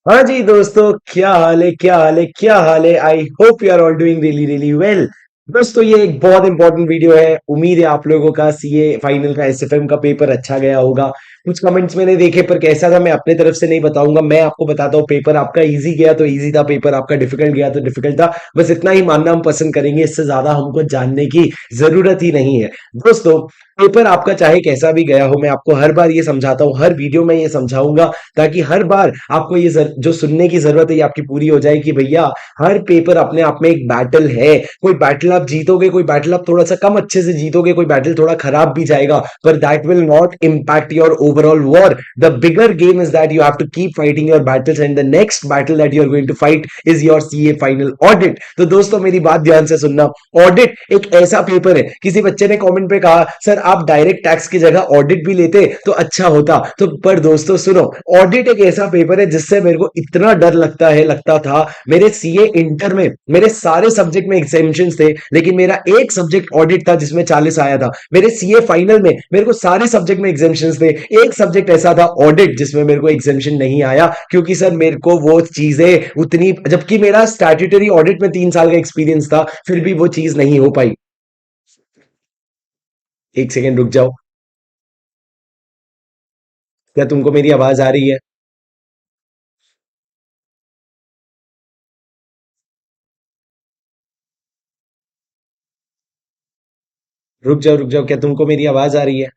हाँ जी दोस्तों, क्या हाल है, क्या हाल है, क्या हाल है। I hope you are all doing really really well. दोस्तों, ये एक बहुत इंपॉर्टेंट वीडियो है। उम्मीद है आप लोगों का सीए फाइनल का एसएफएम का पेपर अच्छा गया होगा। कुछ कमेंट्स मैंने देखे पर कैसा था मैं अपने तरफ से नहीं बताऊंगा। मैं आपको बताता हूँ, पेपर आपका इजी गया तो इजी था, पेपर आपका डिफिकल्ट गया तो डिफिकल्ट था। बस इतना ही मानना हम पसंद करेंगे, इससे ज्यादा हमको जानने की जरूरत ही नहीं है। दोस्तों, पेपर आपका चाहे कैसा भी गया हो, मैं आपको हर बार ये समझाता हूँ, हर वीडियो में ये समझाऊंगा, ताकि हर बार आपको ये जो सुनने की जरूरत है ये आपकी पूरी हो जाए कि भैया, हर पेपर अपने आप में एक बैटल है। कोई बैटल आप जीतोगे, कोई बैटल आप थोड़ा सा कम अच्छे से जीतोगे, कोई बैटल थोड़ा खराब भी जाएगा, पर that will not impact your overall war. The bigger game is that you have to keep fighting your battles, and the next battle that you are going to fight is your CA final audit. तो दोस्तों, मेरी बात ध्यान से सुनना। Audit एक ऐसा paper है, किसी बच्चे ने कमेंट पे कहा सर आप डायरेक्ट टैक्स की जगह ऑडिट भी लेते तो अच्छा होता। तो पर दोस्तों सुनो, ऑडिट एक ऐसा पेपर है जिससे मेरे को इतना डर लगता था। मेरे सीए इंटर में मेरे सारे सब्जेक्ट में एग्जामिशंस थे, लेकिन मेरा एक सब्जेक्ट ऑडिट था जिसमें 40 आया था। मेरे सीए फाइनल में मेरे को सारे सब्जेक्ट में एग्जामिशंस थे, एक सब्जेक्ट ऐसा था ऑडिट जिसमें मेरे को एग्जामिशन नहीं आया, क्योंकि सर मेरे को वो चीजें उतनी, जबकि मेरा स्टैट्यूटरी ऑडिट में 3 साल का एक्सपीरियंस था, फिर भी वो चीज नहीं हो पाई। एक सेकेंड रुक जाओ। क्या तुमको मेरी आवाज आ रही है? रुक जाओ, क्या तुमको मेरी आवाज आ रही है?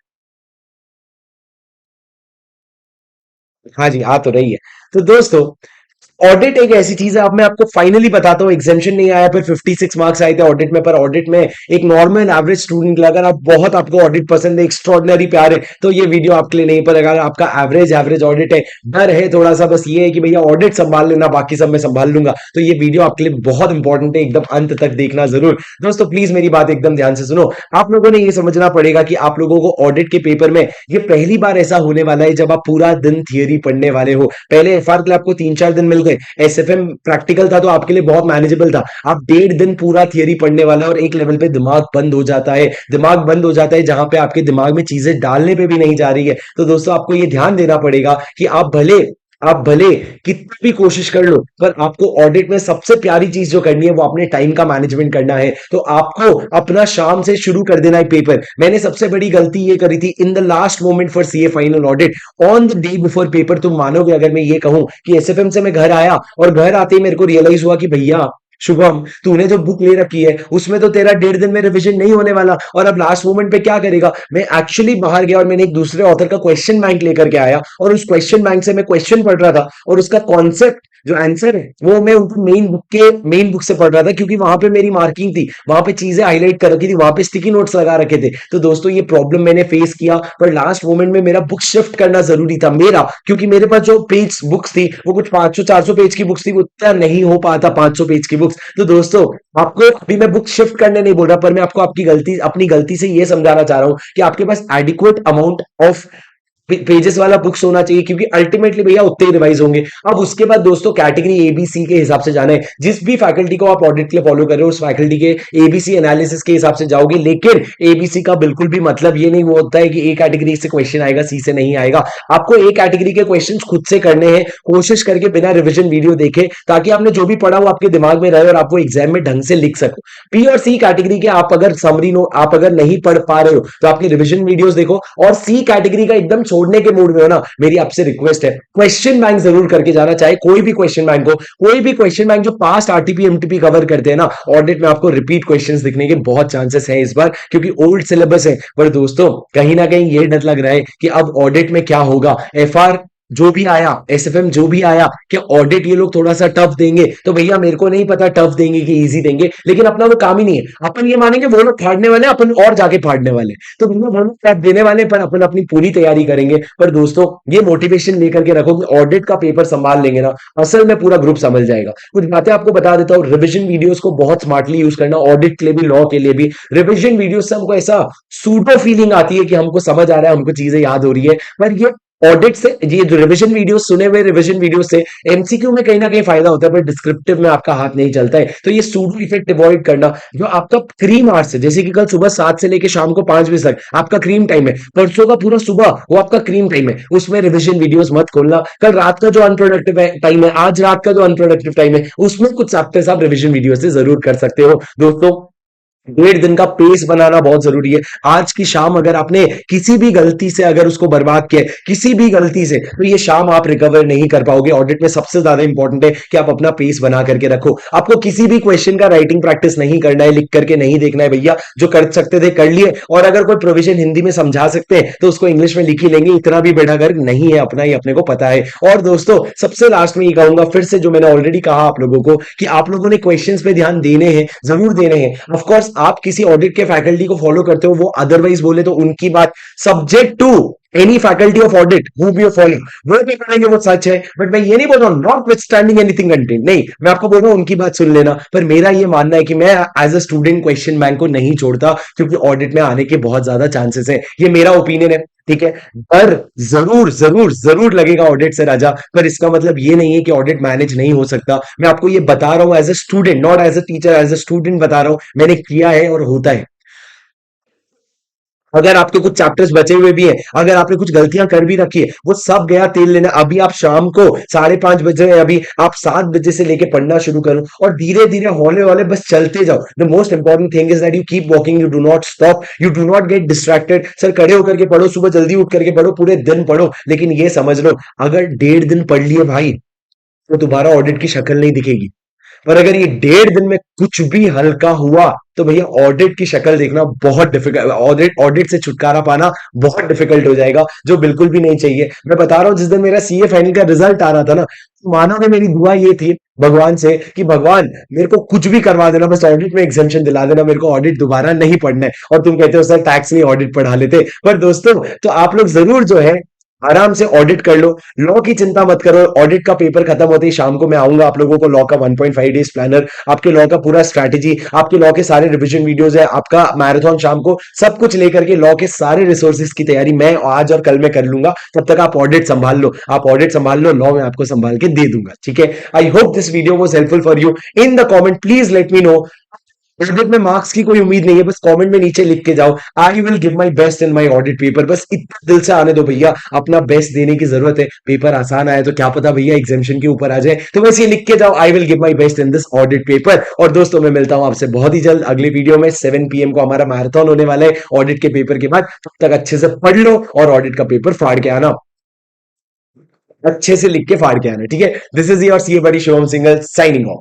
हाँ जी, आ तो रही है। तो दोस्तों, ऑडिट एक ऐसी चीज है, अब मैं आपको फाइनली बताता हूँ। एग्जामिशन नहीं आया, फिर 56 मार्क्स आए थे ऑडिट में, पर ऑडिट में एक नॉर्मल एवरेज स्टूडेंट, अगर आप बहुत आपको ऑडिट पसंद है, एक्स्ट्रॉर्डिनरी प्यार है, तो ये वीडियो आपके लिए नहीं। पर अगर आपका एवरेज एवरेज ऑडिट है, डर है थोड़ा सा, बस ये है कि भैया ऑडिट संभाल लेना, बाकी सब मैं संभाल लूंगा, तो ये वीडियो आपके लिए बहुत इंपॉर्टेंट है। एकदम अंत तक देखना जरूर। दोस्तों प्लीज मेरी बात एकदम ध्यान से सुनो। आप लोगों ने ये समझना पड़ेगा कि आप लोगों को ऑडिट के पेपर में ये पहली बार ऐसा होने वाला है जब आप पूरा दिन थियरी पढ़ने वाले हो। पहले एफआर के लिए आपको 3-4 दिन मिल गए, एसएफएम प्रैक्टिकल था तो आपके लिए बहुत मैनेजेबल था। आप 1.5 दिन पूरा थियरी पढ़ने वाला है, और एक लेवल पे दिमाग बंद हो जाता है। दिमाग बंद हो जाता है जहां पे आपके दिमाग में चीजें डालने पे भी नहीं जा रही है। तो दोस्तों, आपको ये ध्यान देना पड़ेगा कि आप भले कितनी भी कोशिश कर लो, पर आपको ऑडिट में सबसे प्यारी चीज जो करनी है वो अपने टाइम का मैनेजमेंट करना है। तो आपको अपना शाम से शुरू कर देना है पेपर। मैंने सबसे बड़ी गलती ये करी थी in the last moment for CA final audit, on the day before paper. तुम मानोगे अगर मैं ये कहूं कि एसएफएम से मैं घर आया और घर आते ही मेरे को रियलाइज हुआ कि भैया शुभम, तूने जो बुक ले रखी है उसमें तो तेरा 1.5 दिन में रिवीजन नहीं होने वाला, और अब लास्ट मोमेंट पे क्या करेगा। मैं एक्चुअली बाहर गया और मैंने एक दूसरे ऑथर का क्वेश्चन बैंक लेकर के आया, और उस क्वेश्चन बैंक से मैं क्वेश्चन पढ़ रहा था, और उसका कॉन्सेप्ट जो आंसर है वो मैं उनकी मेन बुक से पढ़ रहा था, क्योंकि वहां पे मेरी मार्किंग थी, वहां पे चीजें हाईलाइट कर रखी थी, वहां पे स्टिकी नोट्स लगा रखे थे। तो दोस्तों, ये प्रॉब्लम मैंने फेस किया, पर लास्ट मोमेंट में मेरा बुक शिफ्ट करना जरूरी था मेरा, क्योंकि मेरे पास जो पेज बुक्स थी वो कुछ 500-400 पेज की बुक्स थी, वो उतना नहीं हो पाता 500 पेज की बुक्स। तो दोस्तों, आपको अभी मैं बुक शिफ्ट करने नहीं बोल रहा, पर मैं आपको आपकी गलती, अपनी गलती से ये समझाना चाह रहा हूं कि आपके पास एडिक्वेट अमाउंट ऑफ पेजेस वाला बुक्स होना चाहिए, क्योंकि अल्टीमेटली भैया उतने ही रिवाइज होंगे। अब उसके बाद दोस्तों, कैटेगरी एबीसी के हिसाब से जाना है। जिस भी फैकल्टी को आप ऑडिट के लिए फॉलो कर रहे हो, उस फैकल्टी के एबीसी एनालिसिस के हिसाब से जाओगे, लेकिन एबीसी का बिल्कुल भी मतलब ये नहीं होता है कि ए कैटेगरी से क्वेश्चन आएगा, सी से नहीं आएगा। आपको ए कैटेगरी के क्वेश्चन खुद से करने हैं, कोशिश करके बिना रिविजन वीडियो देखे, ताकि आपने जो भी पढ़ा वो आपके दिमाग में रहे और आप वो एग्जाम में ढंग से लिख सको। पी और सी कैटेगरी के आप अगर समरी नो आप अगर नहीं पढ़ पा रहे हो, तो आपकी रिविजन वीडियोस देखो। और सी कैटेगरी का एकदम छोड़ने के मूड में हो ना, मेरी आपसे रिक्वेस्ट है, क्वेश्चन बैंक जरूर करके जाना। चाहे कोई भी क्वेश्चन बैंक हो, कोई भी क्वेश्चन बैंक जो पास्ट आरटीपी एमटीपी कवर करते हैं ना, ऑडिट में आपको रिपीट क्वेश्चंस दिखने के बहुत चांसेस हैं इस बार, क्योंकि ओल्ड सिलेबस है। पर दोस्तों, कहीं ना कहीं ये डर लग रहा है कि अब ऑडिट में क्या होगा। एफआर जो भी आया, एसएफएम जो भी आया, कि ऑडिट ये लोग थोड़ा सा टफ देंगे, तो भैया मेरे को नहीं पता टफ देंगे कि इजी देंगे, लेकिन अपना वो काम ही नहीं है। अपन ये मानेंगे वो लोग फाड़ने वाले हैं, अपन और जाके फाड़ने वाले हैं। तो भैया वो लोग टफ देने वाले हैं, पर अपन अपनी पूरी तैयारी करेंगे। पर दोस्तों, ये मोटिवेशन लेकर के रखो कि ऑडिट का पेपर संभाल लेंगे ना, असल में पूरा ग्रुप समझ जाएगा। कुछ बातें आपको बता देता हूँ। रिविजन वीडियोस को बहुत स्मार्टली यूज करना, ऑडिट के लिए भी, लॉ के लिए भी। रिविजन वीडियो से हमको ऐसा सूडो फीलिंग आती है कि हमको समझ आ रहा है, हमको चीजें याद हो रही है, पर ये ऑडिट से, ये जो रिवीजन वीडियो सुने हुए रिवीजन वीडियो से एमसीक्यू में कहीं ना कहीं फायदा होता है, पर डिस्क्रिप्टिव में आपका हाथ नहीं चलता है। तो ये सूडो इफेक्ट अवॉइड करना, जो आपका क्रीम आवर्स है, जैसे कि कल सुबह 7 से लेके शाम को 5 बजे तक आपका क्रीम टाइम है, परसों का पूरा सुबह वो आपका क्रीम टाइम है, उसमें रिवीजन वीडियोस मत खोलना। कल रात का जो अनप्रोडक्टिव टाइम है, आज रात का जो अनप्रोडक्टिव टाइम है, उसमें कुछ चैप्टर्स आप रिवीजन वीडियो से जरूर कर सकते हो दोस्तों। 1.5 दिन का पेस बनाना बहुत जरूरी है। आज की शाम अगर आपने किसी भी गलती से अगर उसको बर्बाद किया, किसी भी गलती से, तो ये शाम आप रिकवर नहीं कर पाओगे। ऑडिट में सबसे ज्यादा इंपॉर्टेंट है कि आप अपना पेस बना करके रखो। आपको किसी भी क्वेश्चन का राइटिंग प्रैक्टिस नहीं करना है, लिख करके नहीं देखना है भैया। जो कर सकते थे कर लिए, और अगर कोई प्रोविजन हिंदी में समझा सकते हैं तो उसको इंग्लिश में लिख ही लेंगे। इतना भी बेड़ा गर्क नहीं है अपना, ही अपने को पता है। और दोस्तों सबसे लास्ट में ये कहूंगा फिर से, जो मैंने ऑलरेडी कहा आप लोगों को, कि आप लोगों ने क्वेश्चंस पे ध्यान देने हैं, जरूर देने हैं। ऑफ कोर्स आप किसी ऑडिट के फैकल्टी को फॉलो करते हो, वो अदरवाइज बोले तो उनकी बात, subject to any faculty of audit who be follow, वो भी करेंगे, वो सच है। बट मैं ये नहीं बोल रहा हूं not with standing anything content, नहीं, मैं आपको बोल रहा हूं उनकी बात सुन लेना। पर मेरा ये मानना है कि मैं as a student question bank को नहीं छोड़ता, क्योंकि ऑडिट में आने के बहुत ज्यादा चांसेस है। ये मेरा ओपिनियन है, ठीक है। डर जरूर जरूर जरूर लगेगा ऑडिट से राजा, पर इसका मतलब ये नहीं है कि ऑडिट मैनेज नहीं हो सकता। मैं आपको ये बता रहा हूं as a student, not as a teacher, as a student बता रहा हूं, मैंने किया है और होता है। अगर आपके कुछ चैप्टर्स बचे हुए भी हैं, अगर आपने कुछ गलतियां कर भी रखी है, वो सब गया तेल लेना। अभी आप शाम को 5:30 बजे, अभी आप 7 बजे से लेके पढ़ना शुरू करो, और धीरे धीरे हौले हौले बस चलते जाओ। The most important thing is that you keep walking, you do not stop, you do not get distracted. Sir खड़े होकर के पढ़ो, सुबह जल्दी उठ करके पढ़ो, पूरे दिन पढ़ो, लेकिन ये समझ लो, अगर 1.5 दिन पढ़ लिए भाई, तो दोबारा ऑडिट की शक्ल नहीं दिखेगी। पर अगर ये 1.5 दिन में कुछ भी हल्का हुआ, तो भैया ऑडिट की शक्ल देखना बहुत डिफिकल्ट, ऑडिट ऑडिट से छुटकारा पाना बहुत डिफिकल्ट हो जाएगा, जो बिल्कुल भी नहीं चाहिए। मैं बता रहा हूं, जिस दिन मेरा सीए फाइनल का रिजल्ट आ रहा था ना, मानोगे मेरी दुआ ये थी भगवान से कि भगवान मेरे को कुछ भी करवा देना, बस ऑडिट में एग्जामेशन दिला देना, मेरे को ऑडिट दोबारा नहीं पढ़ना है। और तुम कहते हो सर टैक्स नहीं ऑडिट पढ़ा लेते। पर दोस्तों, तो आप लोग जरूर जो है आराम से ऑडिट कर लो, लॉ की चिंता मत करो। ऑडिट का पेपर खत्म होते ही शाम को मैं आऊंगा आप लोगों को लॉ का 1.5 डेज प्लानर, आपके लॉ का पूरा स्ट्रैटेजी, आपके लॉ के सारे रिवीजन वीडियोस है, आपका मैराथन शाम को, सब कुछ लेकर के लॉ के सारे रिसोर्सेज की तैयारी मैं आज और कल में कर लूंगा। तब तक आप ऑडिट संभाल लो, आप ऑडिट संभाल लो, लॉ मैं आपको संभाल के दे दूंगा, ठीक है। I hope this video was helpful for you. In the comment please let me know, audit में मार्क्स की कोई उम्मीद नहीं है, बस कमेंट में नीचे लिख के जाओ, I will give my best in my audit paper. बस इतना दिल से आने दो भैया, अपना बेस्ट देने की जरूरत है। पेपर आसान आया तो क्या पता भैया एग्जामिशन के ऊपर आ जाए, तो बस ये लिख के जाओ, I will give my best in this audit paper. और दोस्तों मैं मिलता हूं आपसे बहुत ही जल्द अगले वीडियो में। 7 PM को हमारा मैराथन होने वाला है ऑडिट के पेपर के बाद। तब तक अच्छे से पढ़ लो और ऑडिट का पेपर फाड़ के आना, अच्छे से लिख के फाड़ के आना, ठीक है। This is your CA buddy Shivam Singhal signing of.